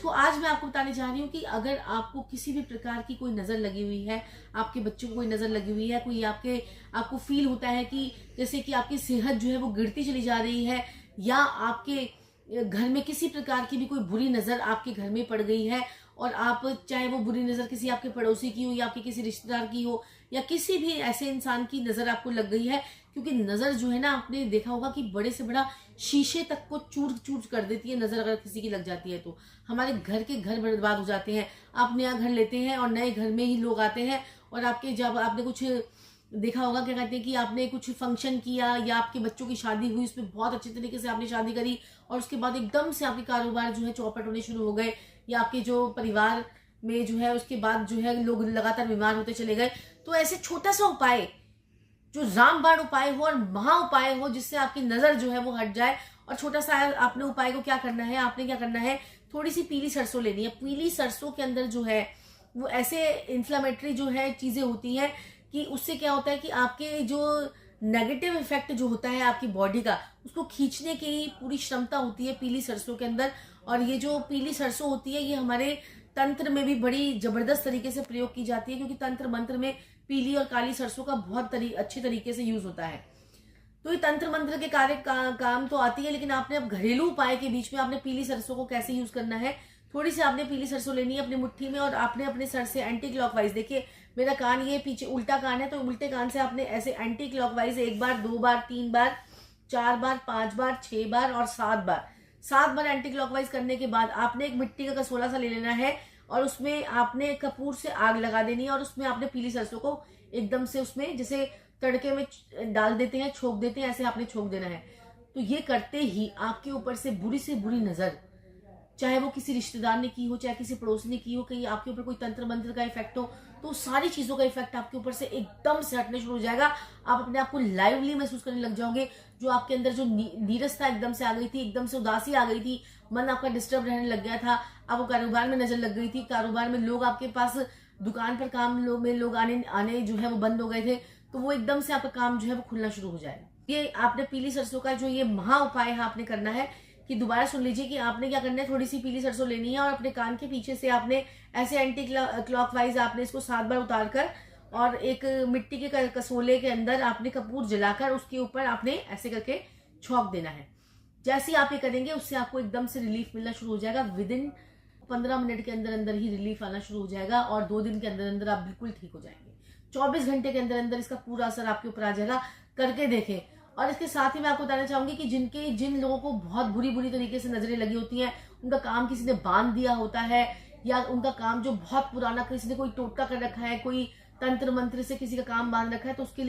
तो आज मैं आपको बताने जा रही हूँ कि अगर आपको किसी भी प्रकार की कोई नजर लगी हुई है, आपके बच्चों को कोई नजर लगी हुई है, कोई आपको फील होता है कि जैसे कि आपकी सेहत जो है वो गिरती चली जा रही है, या आपके घर में किसी प्रकार की भी कोई बुरी नजर आपके घर में पड़ गई है, और आप चाहे वो बुरी नजर किसी आपके पड़ोसी की हो या आपके किसी रिश्तेदार की हो या किसी भी ऐसे इंसान की नजर आपको लग गई है, क्योंकि नजर जो है ना, आपने देखा होगा कि बड़े से बड़ा शीशे तक को चूर चूर कर देती है नजर। अगर किसी की लग जाती है तो हमारे घर बर्बाद हो जाते हैं। आप नया घर लेते हैं और नए घर में ही लोग आते हैं, और आपके जब आपने कुछ देखा होगा, क्या कहते हैं कि आपने कुछ फंक्शन किया या आपके बच्चों की शादी हुई, उसमें बहुत अच्छे तरीके से आपने शादी करी, और उसके बाद एकदम से आपके कारोबार जो है चौपट होने शुरू हो गए, या आपके जो परिवार में जो है उसके बाद जो है लोग लगातार बीमार होते चले गए। तो ऐसे छोटा सा उपाय जो रामबाण उपाय हो और महा उपाय हो, जिससे आपकी नजर जो है वो हट जाए। और छोटा सा आपने उपाय को क्या करना है, आपने क्या करना है, थोड़ी सी पीली सरसों लेनी है। पीली सरसों के अंदर जो है वो ऐसे इन्फ्लामेटरी जो है चीजें होती हैं कि उससे क्या होता है कि आपके जो नेगेटिव इफेक्ट जो होता है आपकी बॉडी का, उसको खींचने की पूरी क्षमता होती है पीली सरसों के अंदर। और ये जो पीली सरसों होती है, ये हमारे तंत्र में भी बड़ी जबरदस्त तरीके से प्रयोग की जाती है, क्योंकि तंत्र मंत्र में पीली और काली सरसों का बहुत अच्छे तरीके से यूज होता है। तो ये तंत्र मंत्र के कार्य काम तो आती है, लेकिन आपने अब घरेलू उपाय के बीच में आपने पीली सरसों को कैसे यूज करना है। थोड़ी सी आपने पीली सरसों लेनी है अपनी मुट्ठी में, और आपने अपने सर से एंटी क्लॉकवाइज, देखिए मेरा कान ये पीछे उल्टा कान है, तो उल्टे कान से आपने ऐसे एंटी क्लॉकवाइज 1 बार, 2 बार, 3 बार, 4 बार, 5 बार, 6 बार और 7 बार एंटी क्लॉकवाइज करने के बाद आपने एक मिट्टी का कसोला सा ले लेना है, और उसमें आपने कपूर से आग लगा देनी है, और उसमें आपने पीली सरसों को एकदम से उसमें जैसे तड़के में डाल देते हैं, छोक देते हैं, ऐसे आपने छोक देना है। तो ये करते ही आपके ऊपर से बुरी नजर, चाहे वो किसी रिश्तेदार ने की हो, चाहे किसी पड़ोसी ने की हो, कहीं आपके ऊपर कोई तंत्र मंत्र का इफेक्ट हो, तो सारी चीजों का इफेक्ट आपके ऊपर से एकदम से हटने शुरू हो जाएगा। आप अपने आप को लाइवली महसूस करने लग जाओगे। जो आपके अंदर जो नीरसता एकदम से आ गई थी, एकदम से उदासी आ गई थी, मन आपका डिस्टर्ब रहने लग गया था, आपको कारोबार में नजर लग गई थी, कारोबार में लोग आपके पास, दुकान पर काम में लोग आने जो है वो बंद हो गए थे, तो वो एकदम से आपका काम जो है वो खुलना शुरू हो जाएगा। ये आपने पीली सरसों का जो ये महा उपाय है आपने करना है कि दोबारा सुन लीजिए कि आपने क्या करना है, थोड़ी सी पीली सरसों लेनी है, और अपने कान के पीछे से आपने ऐसे एंटी क्लॉकवाइज आपने इसको 7 बार उतार कर, और एक मिट्टी के कसोले के अंदर आपने कपूर जलाकर उसके ऊपर आपने ऐसे करके छौंक देना है। जैसे आप ये करेंगे, उससे आपको एकदम से रिलीफ मिलना शुरू हो जाएगा। विदिन 15 मिनट के अंदर अंदर ही रिलीफ आना शुरू हो जाएगा, और 2 दिन के अंदर अंदर आप बिल्कुल ठीक हो जाएंगे। 24 घंटे के अंदर अंदर इसका पूरा असर आपके ऊपर आ जाएगा। करके देखें। और इसके साथ ही मैं आपको बताना चाहूंगी कि जिन लोगों को बहुत बुरी तरीके से नजरें लगी होती हैं, उनका काम किसी ने बांध दिया होता है, या उनका काम जो बहुत पुराना, किसी ने कोई टोटका कर रखा है, कोई तंत्र मंत्र से किसी का काम बांध रखा है, तो उसके लिए